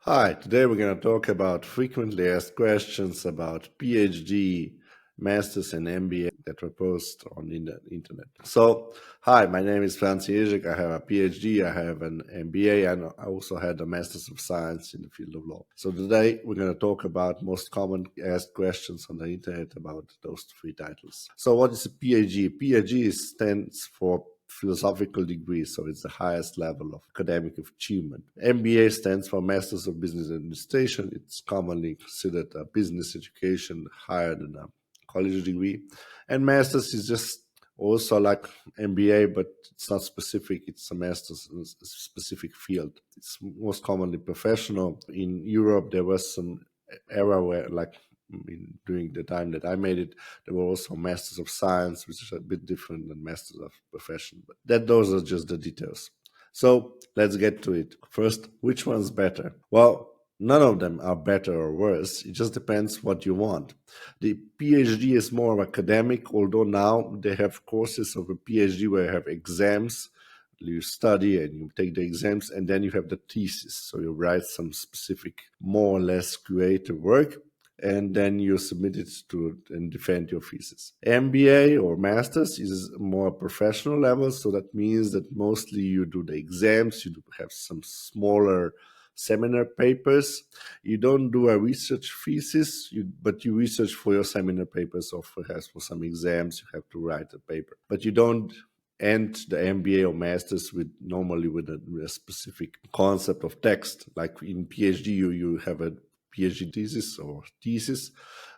Hi, today we're going to talk about frequently asked questions about PhD, Masters, and MBA that were posted on the internet. So, hi, my name is Franz Ježek. I have a PhD, I have an MBA, and I also had a Masters of Science in the field of law. So today we're going to talk about most common asked questions on the internet about those three titles. So what is a PhD? PhD stands for philosophical degree, so it's the highest level of academic achievement. MBA stands for Masters of Business Administration. It's commonly considered a business education higher than a college degree. And Masters is just also like MBA, but it's not specific. It's a master's in a specific field. It's most commonly professional. In Europe, there was some era where, like, during the time that I made it, there were also Masters of Science, which is a bit different than Masters of Profession. But those are just the details. So let's get to it. First, which one's better? Well, none of them are better or worse. It just depends what you want. The PhD is more academic, although now they have courses of a PhD where you have exams. You study and you take the exams, and then you have the thesis. So you write some specific, more or less creative work, and then you submit it to and defend your thesis. MBA or Masters is more professional level, so that means that mostly you do the exams, you do have some smaller seminar papers. You don't do a research thesis, but you research for your seminar papers, or perhaps for some exams you have to write a paper. But you don't end the MBA or Masters normally with a specific concept of text. Like in PhD, you have a PhD thesis or thesis.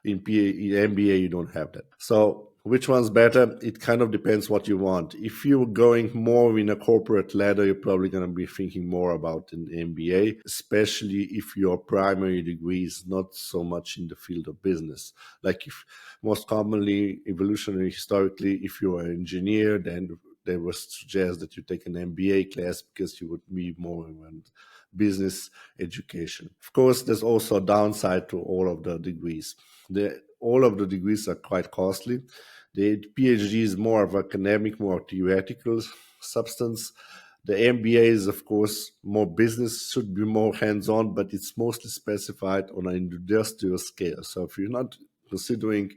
In MBA, you don't have that. So which one's better? It kind of depends what you want. If you're going more in a corporate ladder, you're probably going to be thinking more about an MBA, especially if your primary degree is not so much in the field of business. Like if most commonly, evolutionary historically, if you're an engineer, then they would suggest that you take an MBA class because you would be more in business education. Of course, there's also a downside to all of the degrees. All of the degrees are quite costly. The PhD is more of academic, more theoretical substance. The MBA is, of course, more business, should be more hands-on, but it's mostly specified on an industrial scale. So if you're not considering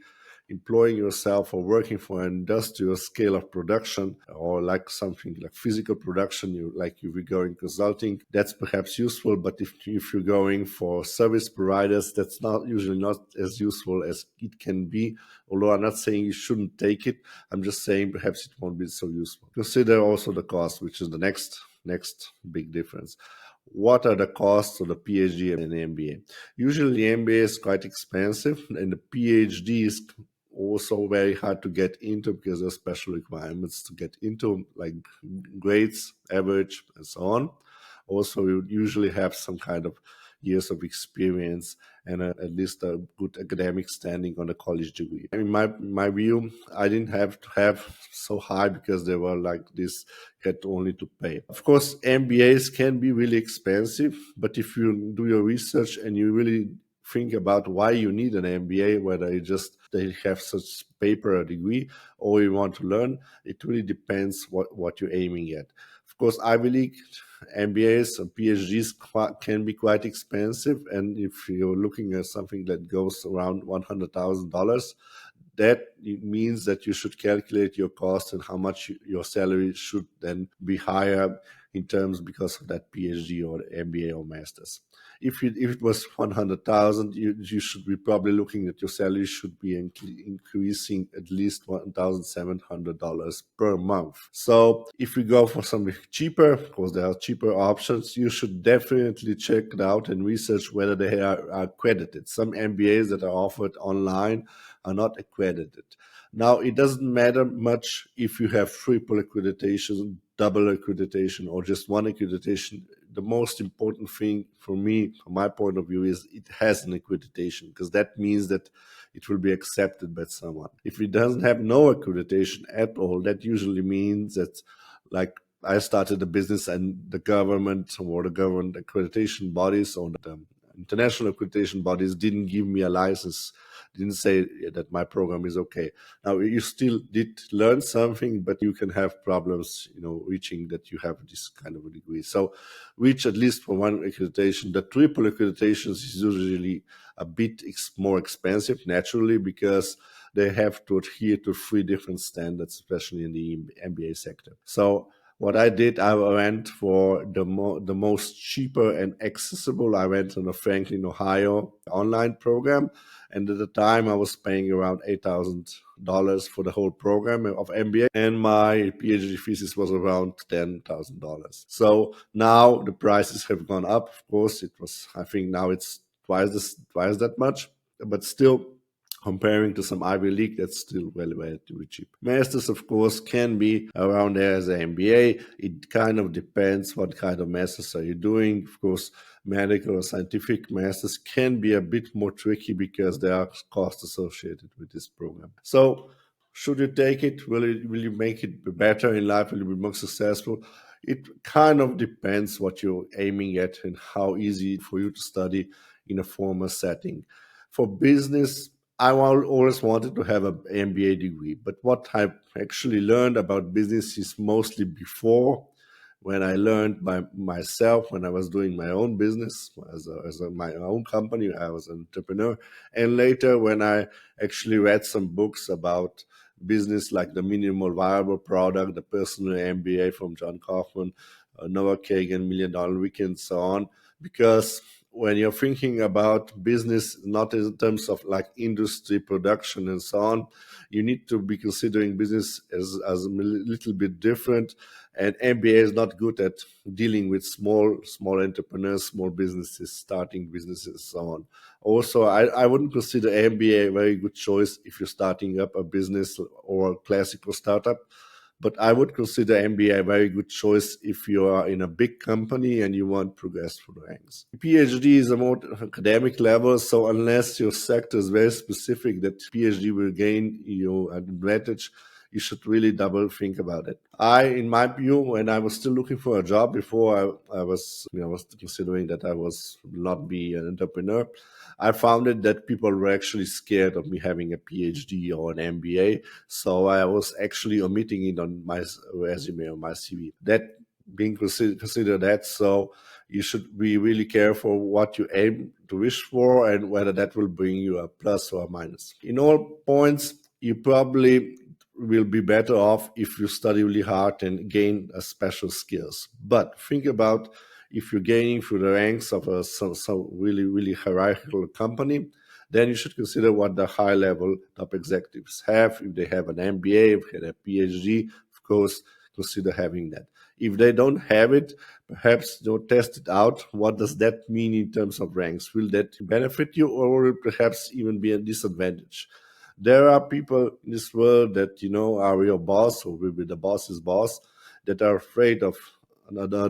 employing yourself or working for an industrial scale of production, or like something like physical production, you were going consulting, that's perhaps useful. But if you're going for service providers, that's not usually not as useful as it can be. Although I'm not saying you shouldn't take it, I'm just saying perhaps it won't be so useful. Consider also the cost, which is the next big difference. What are the costs of the PhD and the MBA? Usually the MBA is quite expensive, and the PhD is also very hard to get into because there's special requirements to get into, like grades, average, and so on. Also, you usually have some kind of years of experience and at least a good academic standing on a college degree. In my view, I didn't have to have so high because they were like this, you had only to pay. Of course, MBAs can be really expensive, but if you do your research and you really think about why you need an MBA, whether they have such paper or degree, or you want to learn, it really depends what you're aiming at. Of course, Ivy League MBAs and PhDs can be quite expensive, and if you're looking at something that goes around $100,000, that means that you should calculate your cost and how much your salary should then be higher in terms because of that PhD or MBA or Masters. If it was 100,000, you should be probably looking at your salary should be increasing at least $1,700 per month. So if you go for something cheaper, of course there are cheaper options, you should definitely check it out and research whether they are accredited. Some MBAs that are offered online are not accredited. Now, it doesn't matter much if you have triple accreditation, double accreditation, or just one accreditation. The most important thing for me, from my point of view, is it has an accreditation, because that means that it will be accepted by someone. If it doesn't have no accreditation at all, that usually means that, like, I started a business and the government or the government accreditation bodies or the international accreditation bodies didn't give me a license didn't say that my program is okay. Now you still did learn something, but you can have problems, reaching that you have this kind of a degree. So reach at least for one accreditation. The triple accreditations is usually a bit more expensive naturally because they have to adhere to three different standards, especially in the MBA sector. So what I did, I went for the most cheaper and accessible. I went on a Franklin, Ohio online program. And at the time, I was paying around $8,000 for the whole program of MBA. And my PhD thesis was around $10,000. So now the prices have gone up. Of course, I think now it's twice that much. But still, comparing to some Ivy League, that's still relatively cheap. Masters, of course, can be around there as an MBA. It kind of depends what kind of masters are you doing. Of course, medical or scientific masters can be a bit more tricky because there are costs associated with this program. So should you take it? Will you make it better in life? Will you be more successful? It kind of depends what you're aiming at and how easy for you to study in a formal setting. For business, I always wanted to have an MBA degree, but what I actually learned about business is mostly before, when I learned by myself, when I was doing my own business my own company. I was an entrepreneur, and later when I actually read some books about business, like the minimal viable product, the personal MBA from John Kaufman, Noah Kagan, Million Dollar Weekend, so on, because when you're thinking about business, not in terms of like industry production and so on, you need to be considering business as a little bit different. And MBA is not good at dealing with small entrepreneurs, small businesses, starting businesses, so on. Also, I wouldn't consider MBA a very good choice if you're starting up a business or a classical startup. But I would consider MBA a very good choice if you are in a big company and you want to progress through the ranks. PhD is a more academic level, so unless your sector is very specific that PhD will gain you an advantage, you should really double think about it. In my view, when I was still looking for a job before I was considering that I was not be an entrepreneur, I found it that people were actually scared of me having a PhD or an MBA. So I was actually omitting it on my resume or my CV. That being considered that, so you should be really careful what you aim to wish for and whether that will bring you a plus or a minus. In all points, you probably will be better off if you study really hard and gain a special skills. But think about if you're gaining through the ranks of some really hierarchical company, then you should consider what the high level top executives have. If they have an MBA, if they have a PhD, of course, consider having that. If they don't have it, perhaps test it out. What does that mean in terms of ranks? Will that benefit you, or will it perhaps even be a disadvantage? There are people in this world that are your boss or will be the boss's boss, that are afraid of another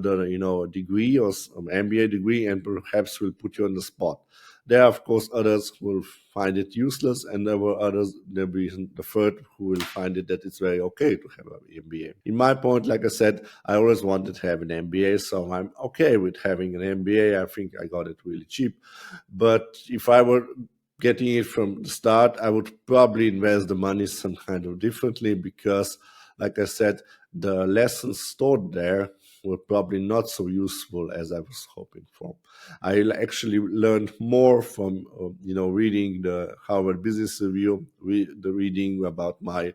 degree or some MBA degree, and perhaps will put you on the spot. There are, of course, others who will find it useless, and there will be the third who will find it that it's very okay to have an MBA. In my point, like I said, I always wanted to have an MBA, so I'm okay with having an MBA. I think I got it really cheap. But if I were getting it from the start, I would probably invest the money some kind of differently, because, like I said, the lessons stored there were probably not so useful as I was hoping for. I actually learned more from reading the Harvard Business Review, the reading about my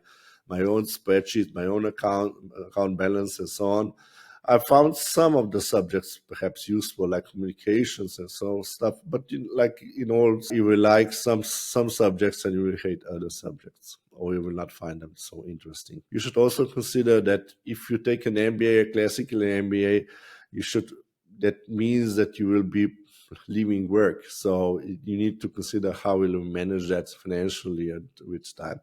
own spreadsheet, my own account balance, and so on. I found some of the subjects perhaps useful, like communications and so stuff, but you will like some subjects and you will hate other subjects, or you will not find them so interesting. You should also consider that if you take an MBA, a classical MBA, that means that you will be leaving work. So you need to consider how will you manage that financially and with time.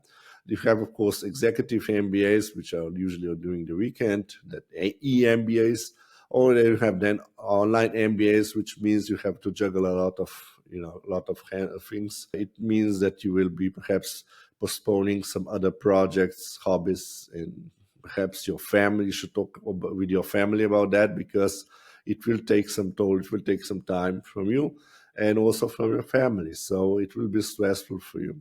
You have, of course, executive MBAs, which are usually during the weekend, that EMBAs, or you have then online MBAs, which means you have to juggle a lot of things. It means that you will be perhaps postponing some other projects, hobbies, and perhaps your family. You should talk with your family about that, because it will take some toll, it will take some time from you and also from your family. So it will be stressful for you,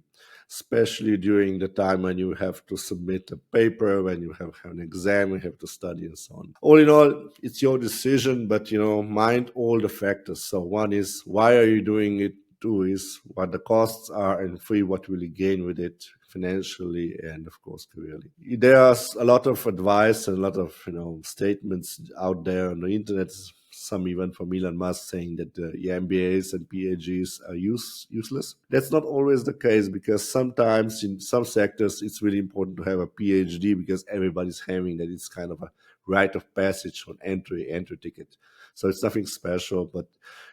especially during the time when you have to submit a paper, when you have an exam, you have to study and so on. All in all, it's your decision, but mind all the factors. So one is, why are you doing it? Two is what the costs are, and three, what will you gain with it financially and of course careerly. There's a lot of advice and a lot of statements out there on the internet, some even from Elon Musk, saying that the MBAs and PhDs are useless. That's not always the case, because sometimes in some sectors it's really important to have a PhD because everybody's having that. It's kind of a rite of passage on entry ticket. So it's nothing special, but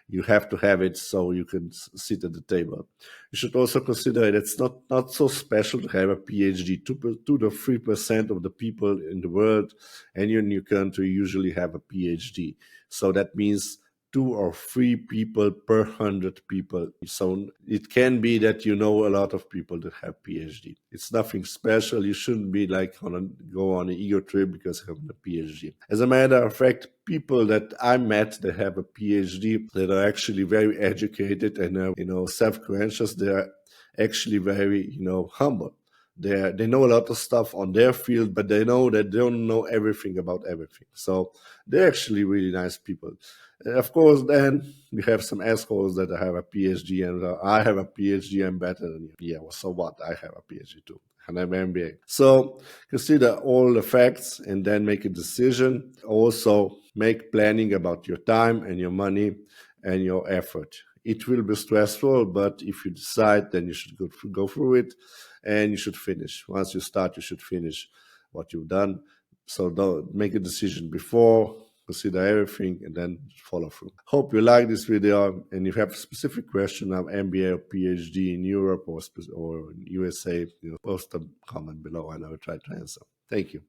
you have to have it so you can sit at the table. You should also consider that it's not so special to have a PhD. 2 to 3% of the people in the world and in your country usually have a PhD. So that means 2 or 3 people per 100 people. So it can be that you know a lot of people that have PhD. It's nothing special. You shouldn't be like go on an ego trip because you have a PhD. As a matter of fact, people that I met that have a PhD that are actually very educated and self-conscious, they are actually very humble. They know a lot of stuff on their field, but they know that they don't know everything about everything. So they're actually really nice people. Of course, then we have some assholes that have a PhD and I have a PhD, I'm better than you. Yeah, well, so what? I have a PhD too, and I'm MBA. So consider all the facts and then make a decision. Also, make planning about your time and your money and your effort. It will be stressful, but if you decide, then you should go through it and you should finish. Once you start, you should finish what you've done. So don't make a decision before, consider everything, and then follow through. Hope you like this video, and if you have a specific question of MBA or PhD in Europe or USA, post a comment below and I will try to answer. Thank you.